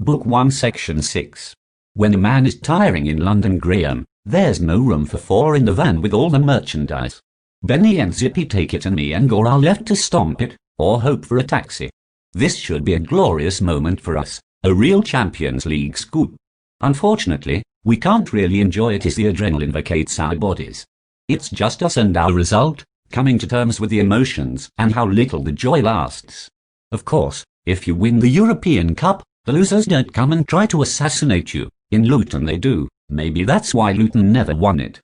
Book 1 Section 6. When a man is tiring in London, Graham, there's no room for four in the van with all the merchandise. Benny and Zippy take it and me and Gore are left to stomp it, or hope for a taxi. This should be a glorious moment for us, a real Champions League scoop. Unfortunately, we can't really enjoy it as the adrenaline vacates our bodies. It's just us and our result, coming to terms with the emotions and how little the joy lasts. Of course, if you win the European Cup, the losers don't come and try to assassinate you. In Luton they do. Maybe that's why Luton never won it.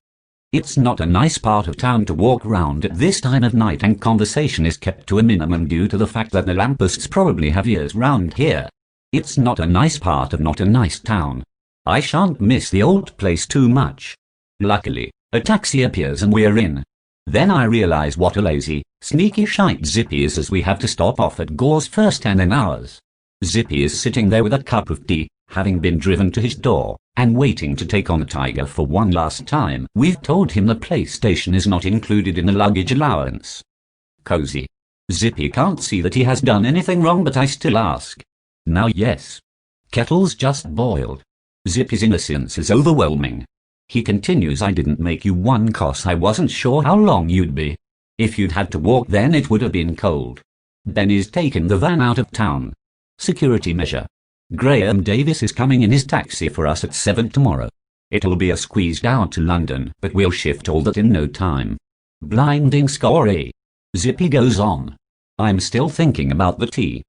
It's not a nice part of town to walk around at this time of night, and conversation is kept to a minimum due to the fact that the lampposts probably have ears round here. It's not a nice part of not a nice town. I shan't miss the old place too much. Luckily, a taxi appears and we're in. Then I realise what a lazy, sneaky shite Zippy is, as we have to stop off at Gore's first and then ours. Zippy is sitting there with a cup of tea, having been driven to his door, and waiting to take on the tiger for one last time. We've told him the PlayStation is not included in the luggage allowance. Cozy. Zippy can't see that he has done anything wrong, but I still ask. Now yes. Kettle's just boiled. Zippy's innocence is overwhelming. He continues, I didn't make you one 'cause I wasn't sure how long you'd be. If you'd had to walk then it would have been cold. Benny's taken the van out of town. Security measure. Graham Davis is coming in his taxi for us at 7 tomorrow. It'll be a squeeze down to London, but we'll shift all that in no time. Blinding score, eh? Zippy goes on. I'm still thinking about the tea.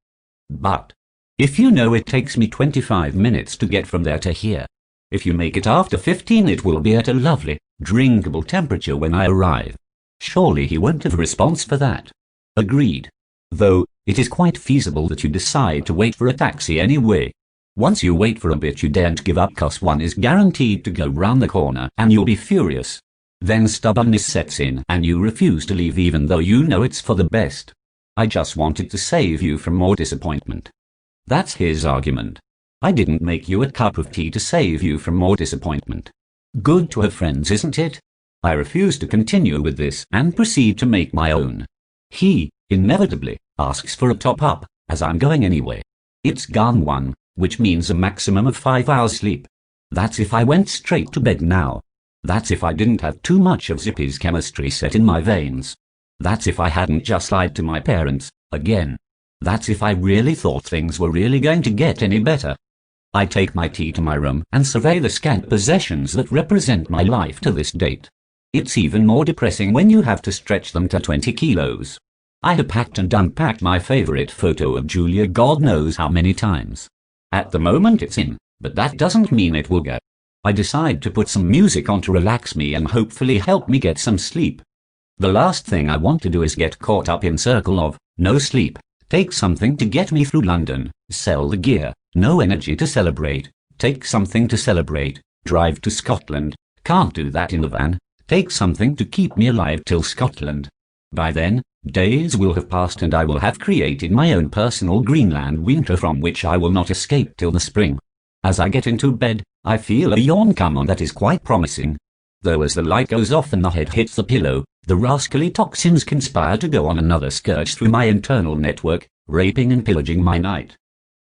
But if you know it takes me 25 minutes to get from there to here. If you make it after 15 it will be at a lovely, drinkable temperature when I arrive. Surely he won't have a response for that. Agreed. Though, it is quite feasible that you decide to wait for a taxi anyway. Once you wait for a bit you daren't give up 'cause one is guaranteed to go round the corner and you'll be furious. Then stubbornness sets in and you refuse to leave even though you know it's for the best. I just wanted to save you from more disappointment. That's his argument. I didn't make you a cup of tea to save you from more disappointment. Good to have friends, isn't it? I refuse to continue with this and proceed to make my own. He, inevitably, asks for a top-up, as I'm going anyway. It's gone 1, which means a maximum of 5 hours sleep. That's if I went straight to bed now. That's if I didn't have too much of Zippy's chemistry set in my veins. That's if I hadn't just lied to my parents, again. That's if I really thought things were really going to get any better. I take my tea to my room and survey the scant possessions that represent my life to this date. It's even more depressing when you have to stretch them to 20 kilos. I have packed and unpacked my favorite photo of Julia God knows how many times. At the moment it's in, but that doesn't mean it will go. I decide to put some music on to relax me and hopefully help me get some sleep. The last thing I want to do is get caught up in circle of no sleep, take something to get me through London, sell the gear, no energy to celebrate, take something to celebrate, drive to Scotland, can't do that in the van, take something to keep me alive till Scotland. By then, days will have passed and I will have created my own personal Greenland winter from which I will not escape till the spring. As I get into bed, I feel a yawn come on that is quite promising. Though as the light goes off and the head hits the pillow, the rascally toxins conspire to go on another scourge through my internal network, raping and pillaging my night.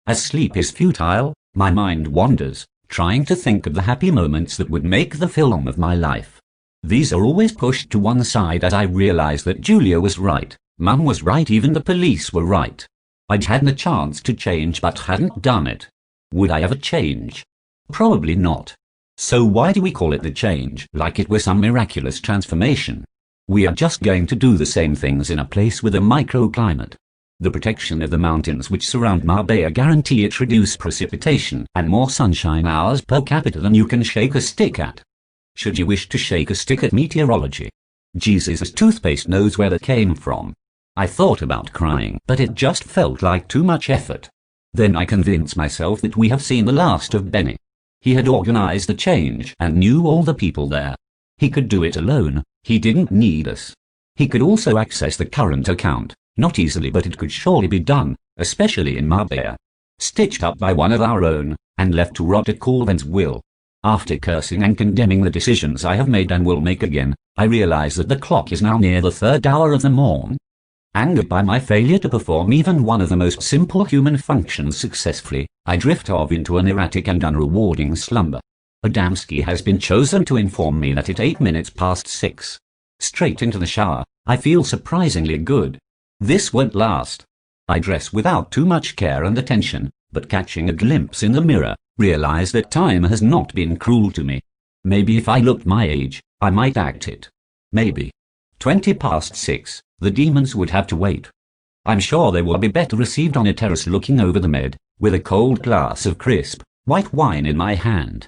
As sleep is futile, my mind wanders, trying to think of the happy moments that would make the film of my life. These are always pushed to one side as I realize that Julia was right, Mum was right, even the police were right. I'd had the chance to change but hadn't done it. Would I ever change? Probably not. So why do we call it the change, like it was some miraculous transformation? We are just going to do the same things in a place with a microclimate. The protection of the mountains which surround Marbella guarantee it reduce precipitation and more sunshine hours per capita than you can shake a stick at. Should you wish to shake a stick at meteorology? Jesus' toothpaste knows where that came from. I thought about crying, but it just felt like too much effort. Then I convinced myself that we have seen the last of Benny. He had organized the change and knew all the people there. He could do it alone, he didn't need us. He could also access the current account. Not easily, but it could surely be done, especially in Marbella. Stitched up by one of our own, and left to rot at Colvin's will. After cursing and condemning the decisions I have made and will make again, I realize that the clock is now near the 3rd hour of the morn. Angered by my failure to perform even one of the most simple human functions successfully, I drift off into an erratic and unrewarding slumber. Adamski has been chosen to inform me that it's 8 minutes past 6. Straight into the shower, I feel surprisingly good. This won't last. I dress without too much care and attention, but catching a glimpse in the mirror, realize that time has not been cruel to me. Maybe if I looked my age, I might act it. Maybe. 20 past 6. The demons would have to wait. I'm sure they will be better received on a terrace looking over the Med, with a cold glass of crisp, white wine in my hand.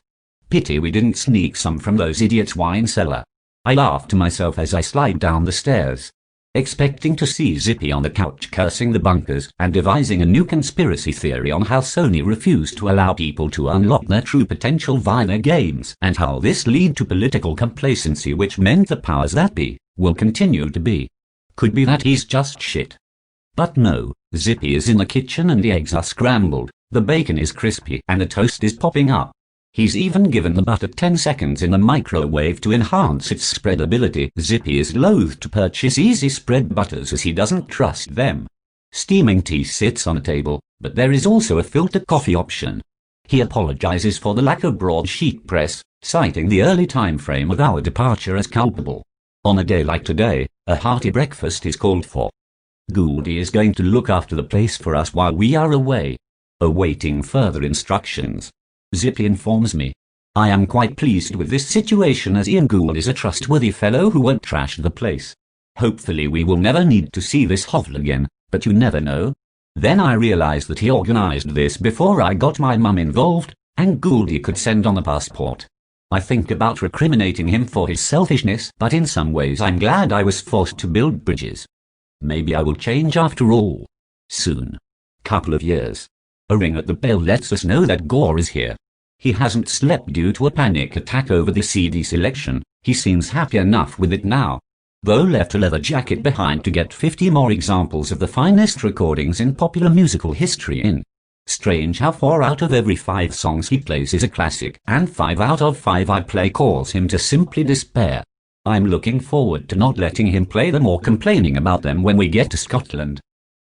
Pity we didn't sneak some from those idiots' wine cellar. I laugh to myself as I slide down the stairs, expecting to see Zippy on the couch cursing the bunkers and devising a new conspiracy theory on how Sony refused to allow people to unlock their true potential via their games, and how this lead to political complacency which meant the powers that be will continue to be. Could be that he's just shit. But no, Zippy is in the kitchen and the eggs are scrambled, the bacon is crispy and the toast is popping up. He's even given the butter 10 seconds in the microwave to enhance its spreadability. Zippy is loath to purchase easy spread butters as he doesn't trust them. Steaming tea sits on a table, but there is also a filtered coffee option. He apologizes for the lack of broadsheet press, citing the early time frame of our departure as culpable. On a day like today, a hearty breakfast is called for. Gouldy is going to look after the place for us while we are away, awaiting further instructions. Zippy informs me. I am quite pleased with this situation as Ian Gould is a trustworthy fellow who won't trash the place. Hopefully we will never need to see this hovel again, but you never know. Then I realized that he organized this before I got my mum involved, and Gouldy could send on a passport. I think about recriminating him for his selfishness, but in some ways I'm glad I was forced to build bridges. Maybe I will change after all. Soon. Couple of years. A ring at the bell lets us know that Gore is here. He hasn't slept due to a panic attack over the CD selection. He seems happy enough with it now. Though left a leather jacket behind to get 50 more examples of the finest recordings in popular musical history in. Strange how 4 out of every 5 songs he plays is a classic, and 5 out of 5 I play cause him to simply despair. I'm looking forward to not letting him play them or complaining about them when we get to Scotland.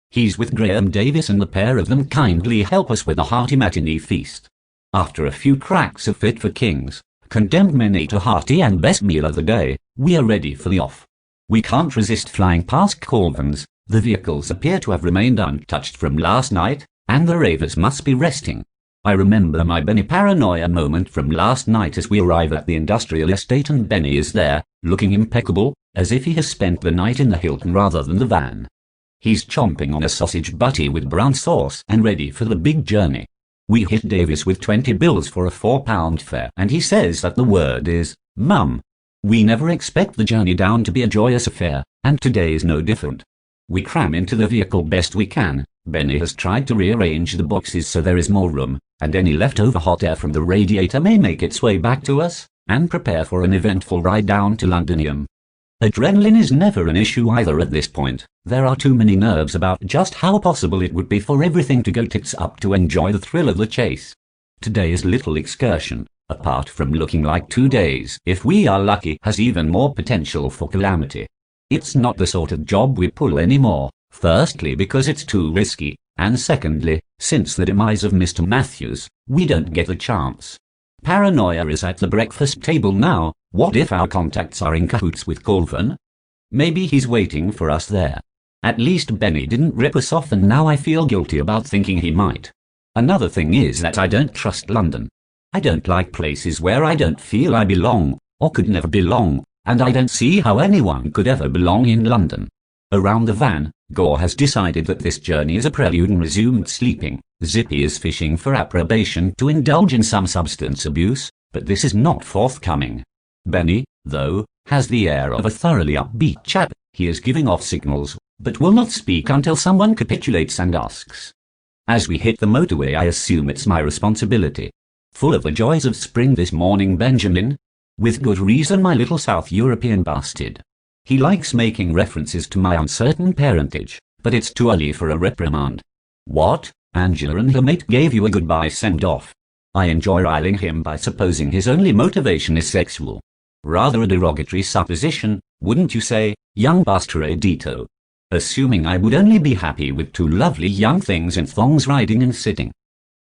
He's with Graham Davis and the pair of them kindly help us with a hearty matinee feast. After a few cracks of Fit for Kings, Condemned Men ate a hearty and best meal of the day, we are ready for the off. We can't resist flying past Colvins. The vehicles appear to have remained untouched from last night, and the ravers must be resting. I remember my Benny paranoia moment from last night as we arrive at the industrial estate and Benny is there, looking impeccable, as if he has spent the night in the Hilton rather than the van. He's chomping on a sausage butty with brown sauce and ready for the big journey. We hit Davis with 20 bills for a £4 fare and he says that the word is, Mum. We never expect the journey down to be a joyous affair, and today is no different. We cram into the vehicle best we can. Benny has tried to rearrange the boxes so there is more room, and any leftover hot air from the radiator may make its way back to us, and prepare for an eventful ride down to Londinium. Adrenaline is never an issue either at this point. There are too many nerves about just how possible it would be for everything to go tits up to enjoy the thrill of the chase. Today's little excursion, apart from looking like 2 days, if we are lucky, has even more potential for calamity. It's not the sort of job we pull anymore. Firstly, because it's too risky, and secondly, since the demise of Mr. Matthews, we don't get a chance. Paranoia is at the breakfast table now. What if our contacts are in cahoots with Colvin? Maybe he's waiting for us there. At least Benny didn't rip us off and now I feel guilty about thinking he might. Another thing is that I don't trust London. I don't like places where I don't feel I belong, or could never belong, and I don't see how anyone could ever belong in London. Around the van, Gore has decided that this journey is a prelude and resumed sleeping. Zippy is fishing for approbation to indulge in some substance abuse, but this is not forthcoming. Benny, though, has the air of a thoroughly upbeat chap. He is giving off signals, but will not speak until someone capitulates and asks. As we hit the motorway I assume it's my responsibility. Full of the joys of spring this morning, Benjamin. With good reason, my little South European bastard. He likes making references to my uncertain parentage, but it's too early for a reprimand. What? Angela and her mate gave you a goodbye send-off. I enjoy riling him by supposing his only motivation is sexual. Rather a derogatory supposition, wouldn't you say, young bastardito? assuming I would only be happy with two lovely young things in thongs riding and sitting.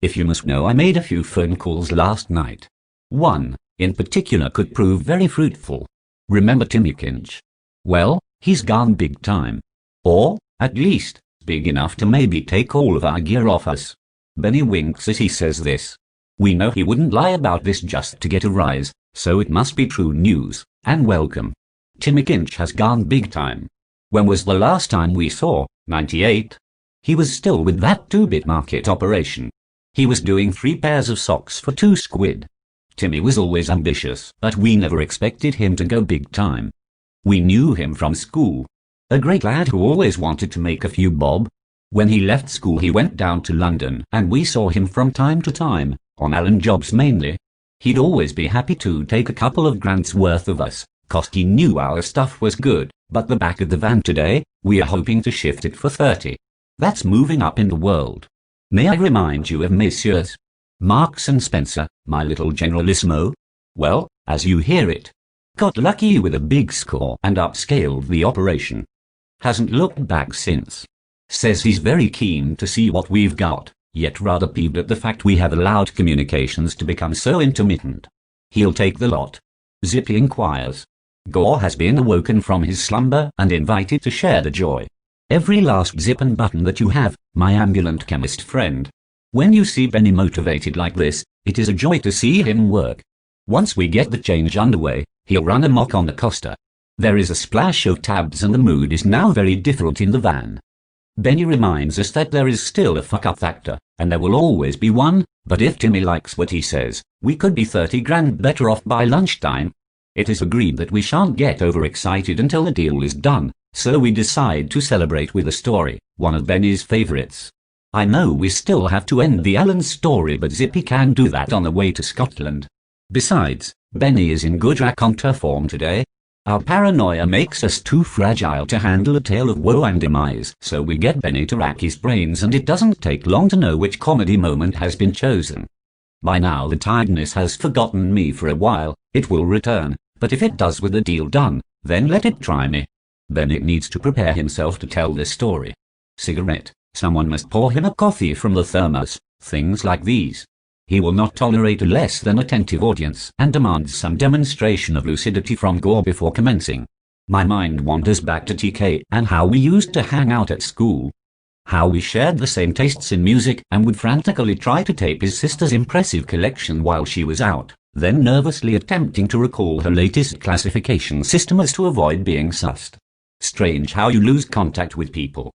If you must know, I made a few phone calls last night. One, in particular, could prove very fruitful. Remember Timmy Kinch? Well, he's gone big time. Or, at least, big enough to maybe take all of our gear off us. Benny winks as he says this. We know he wouldn't lie about this just to get a rise, so it must be true news, and welcome. Timmy Kinch has gone big time. When was the last time we saw? 98? He was still with that 2-bit market operation. He was doing 3 pairs of socks for 2 squid. Timmy was always ambitious, but we never expected him to go big time. We knew him from school. A great lad who always wanted to make a few bob. When he left school he went down to London, and we saw him from time to time, on Allen jobs mainly. He'd always be happy to take a couple of grand's worth of us, 'cause he knew our stuff was good, but the back of the van today, we are hoping to shift it for 30. That's moving up in the world. May I remind you of Messrs. Marks and Spencer, my little generalissimo? Well, as you hear it. Got lucky with a big score and upscaled the operation. Hasn't looked back since. Says he's very keen to see what we've got, yet rather peeved at the fact we have allowed communications to become so intermittent. He'll take the lot. Zippy inquires. Gore has been awoken from his slumber and invited to share the joy. Every last zip and button that you have, my ambulant chemist friend. When you see Benny motivated like this, it is a joy to see him work. Once we get the change underway, he'll run amok on the coaster. There is a splash of tabs and the mood is now very different in the van. Benny reminds us that there is still a fuck-up factor, and there will always be one, but if Timmy likes what he says, we could be 30 grand better off by lunchtime. It is agreed that we shan't get overexcited until the deal is done, so we decide to celebrate with a story, one of Benny's favorites. I know we still have to end the Allen story, but Zippy can do that on the way to Scotland. Besides, Benny is in good raconteur form today. Our paranoia makes us too fragile to handle a tale of woe and demise, so we get Benny to rack his brains, and it doesn't take long to know which comedy moment has been chosen. By now the tiredness has forgotten me for a while. It will return, but if it does with the deal done, then let it try me. Benny needs to prepare himself to tell this story. Cigarette. Someone must pour him a coffee from the thermos, things like these. He will not tolerate a less than attentive audience and demands some demonstration of lucidity from Gore before commencing. My mind wanders back to TK and how we used to hang out at school. How we shared the same tastes in music and would frantically try to tape his sister's impressive collection while she was out, then nervously attempting to recall her latest classification system as to avoid being sussed. Strange how you lose contact with people.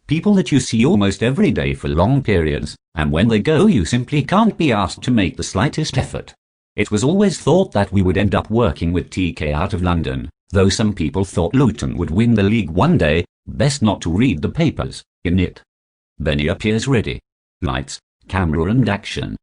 People that you see almost every day for long periods, and when they go you simply can't be asked to make the slightest effort. It was always thought that we would end up working with TK out of London, though some people thought Luton would win the league one day. Best not to read the papers, in it. Benny appears ready. Lights, camera and action.